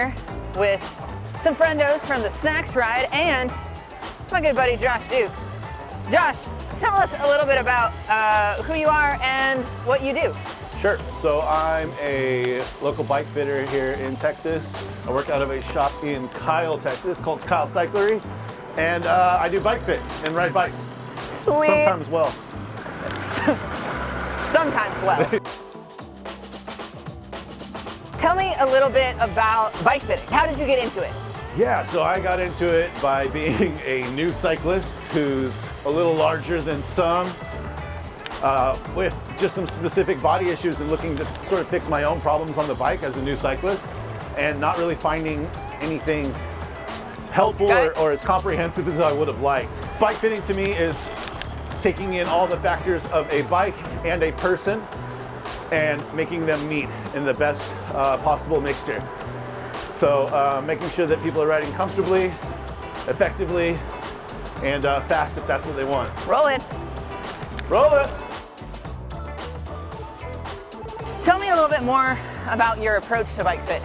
here with some friendos from the Snacks Ride and my good buddy Josh Duke. Josh, tell us a little bit about who you are and what you do. Sure. So I'm a local bike fitter here in Texas. I work out of a shop in Kyle, Texas called Kyle Cyclery, and I do bike fits and ride bikes. Sweet. Sometimes well. Sometimes well. Tell me a little bit about bike fitting. How did you get into it? Yeah, so I got into it by being a new cyclist who's a little larger than some, with just some specific body issues and looking to sort of fix my own problems on the bike as a new cyclist and not really finding anything helpful or as comprehensive as I would have liked. Bike fitting to me is taking in all the factors of a bike and a person and making them meet in the best possible mixture. So making sure that people are riding comfortably, effectively, and fast if that's what they want. Roll it. Roll it. Tell me a little bit more about your approach to bike fit.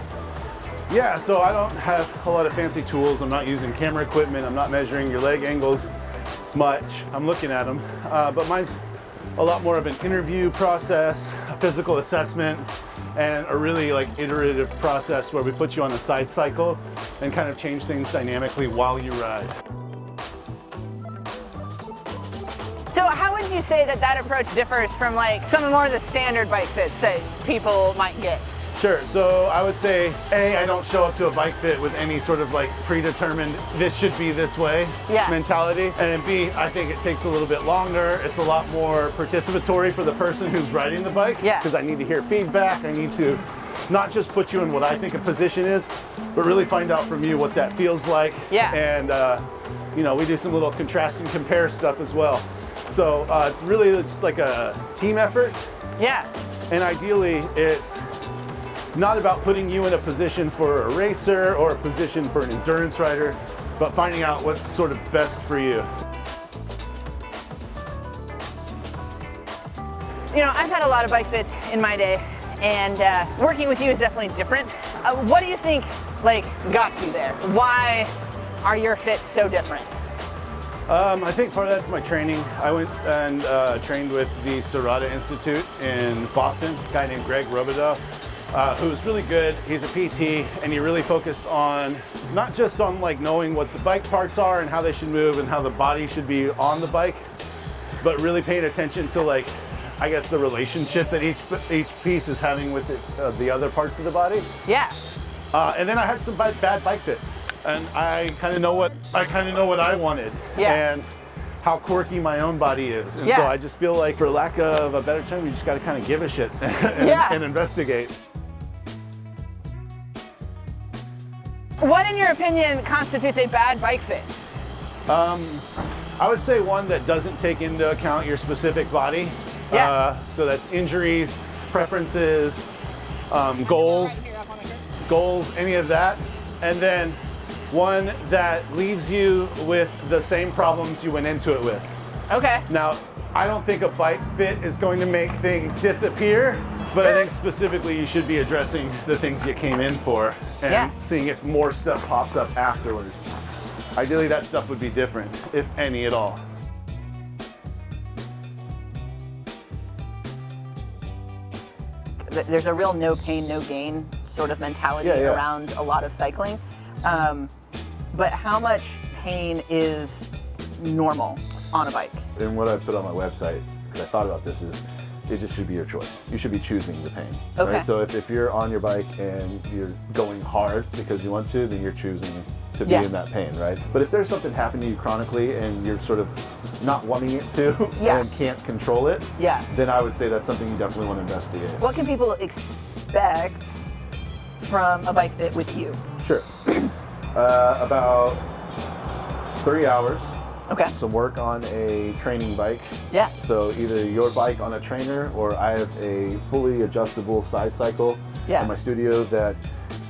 Yeah, so I don't have a lot of fancy tools. I'm not using camera equipment. I'm not measuring your leg angles much. I'm looking at them. But mine's a lot more of an interview process, a physical assessment, and a really iterative process where we put you on a size cycle and kind of change things dynamically while you ride. So how would you say that approach differs from some of more of the standard bike fits that people might get? Sure, so I would say, A, I don't show up to a bike fit with any sort of predetermined, this should be this way mentality. And then B, I think it takes a little bit longer. It's a lot more participatory for the person who's riding the bike. Because I need to hear feedback. I need to not just put you in what I think a position is, but really find out from you what that feels like. And we do some little contrast and compare stuff as well. So it's really just like a team effort. And ideally, it's not about putting you in a position for a racer or a position for an endurance rider, but finding out what's sort of best for you. I've had a lot of bike fits in my day, and working with you is definitely different. What do you think got you there? Why are your fits so different? I think part of that's my training. I went and trained with the Serrata Institute in Boston, a guy named Greg Robideau. Who's really good. He's a PT, and he really focused on not just on knowing what the bike parts are and how they should move and how the body should be on the bike, but really paying attention to I guess the relationship that each piece is having with the other parts of the body. And then I had some bad bike fits, and I kind of know what I wanted and how quirky my own body is. And so I just feel for lack of a better term, you just got to kind of give a shit and investigate. What, in your opinion, constitutes a bad bike fit? I would say one that doesn't take into account your specific body. So that's injuries, preferences, goals, any of that. And then one that leaves you with the same problems you went into it with. Now, I don't think a bike fit is going to make things disappear, but I think specifically you should be addressing the things you came in for and seeing if more stuff pops up afterwards. Ideally, that stuff would be different, if any at all. There's a real no pain, no gain sort of mentality around a lot of cycling. But how much pain is normal on a bike? And what I put on my website, because I thought about this, is it just should be your choice. You should be choosing the pain. Right? So if you're on your bike and you're going hard because you want to, then you're choosing to be in that pain, right? But if there's something happening to you chronically and you're sort of not wanting it to and can't control it, then I would say that's something you definitely want to investigate. What can people expect from a bike fit with you? Sure. About 3 hours. Some work on a training bike. So either your bike on a trainer, or I have a fully adjustable size cycle in my studio that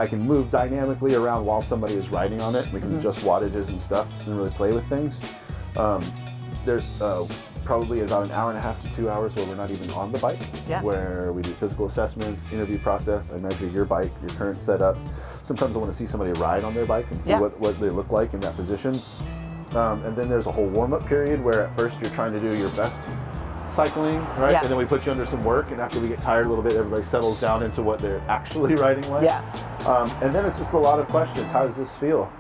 I can move dynamically around while somebody is riding on it. We can adjust wattages and stuff and really play with things. There's probably about an hour and a half to 2 hours where we're not even on the bike, where we do physical assessments, interview process. I measure your bike, your current setup, sometimes I want to see somebody ride on their bike and see what they look like in that position. And then there's a whole warm-up period where at first you're trying to do your best cycling, right? And then we put you under some work, and after we get tired a little bit, everybody settles down into what they're actually riding like. And then it's just a lot of questions. How does this feel?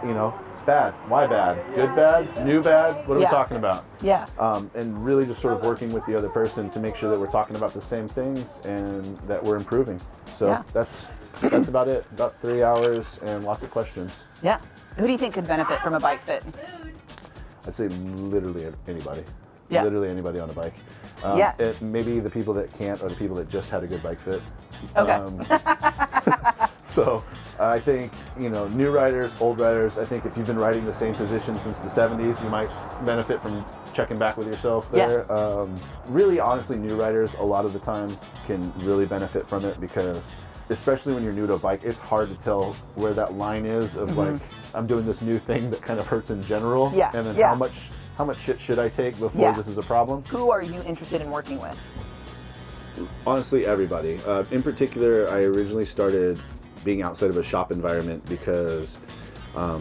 You know, bad. Why bad? Good bad? New bad? What are we talking about? And really just sort of working with the other person to make sure that we're talking about the same things and that we're improving. So that's about it. About 3 hours and lots of questions. Who do you think could benefit from a bike fit? I'd say literally anybody. Yeah. Literally anybody on a bike. Maybe the people that can't are the people that just had a good bike fit. So I think, you know, new riders, old riders, I think if you've been riding the same position since the 70s, you might benefit from checking back with yourself there. Really, honestly, new riders a lot of the times can really benefit from it because especially when you're new to a bike, it's hard to tell where that line is of like, I'm doing this new thing that kind of hurts in general. And then how much shit should I take before this is a problem? Who are you interested in working with? Honestly, everybody. In particular, I originally started being outside of a shop environment because I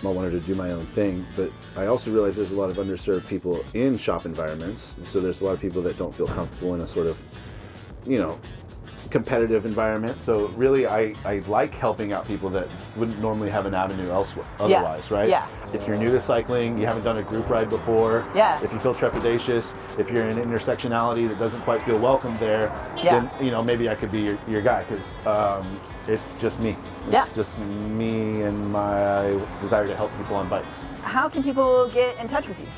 wanted to do my own thing, but I also realized there's a lot of underserved people in shop environments. So there's a lot of people that don't feel comfortable in a sort of, you know, competitive environment. So really I like helping out people that wouldn't normally have an avenue elsewhere otherwise, right? If you're new to cycling, you haven't done a group ride before, if you feel trepidatious, if you're in intersectionality that doesn't quite feel welcome there, then, you know, maybe I could be your guy because it's just me. It's just me and my desire to help people on bikes. How can people get in touch with you?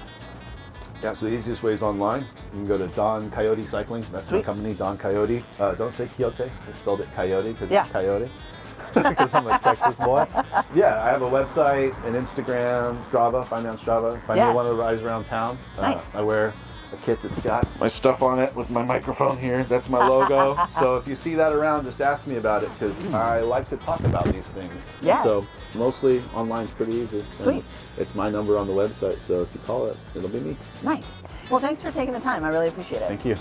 Yeah, so the easiest way is online. You can go to Don Coyote Cycling. That's my company, Don Coyote. Don't say Coyote. I spelled it Coyote because it's Coyote. Because I'm a Texas boy. Yeah, I have a website, an Instagram, Strava. Find me on Strava. If I need one of the rides around town. I wear a kit that's got my stuff on it with my microphone here. That's my logo. So if you see that around, just ask me about it because I like to talk about these things. So mostly online is pretty easy. And it's my number on the website. So if you call it, it'll be me. Nice. Well, thanks for taking the time. I really appreciate it. Thank you.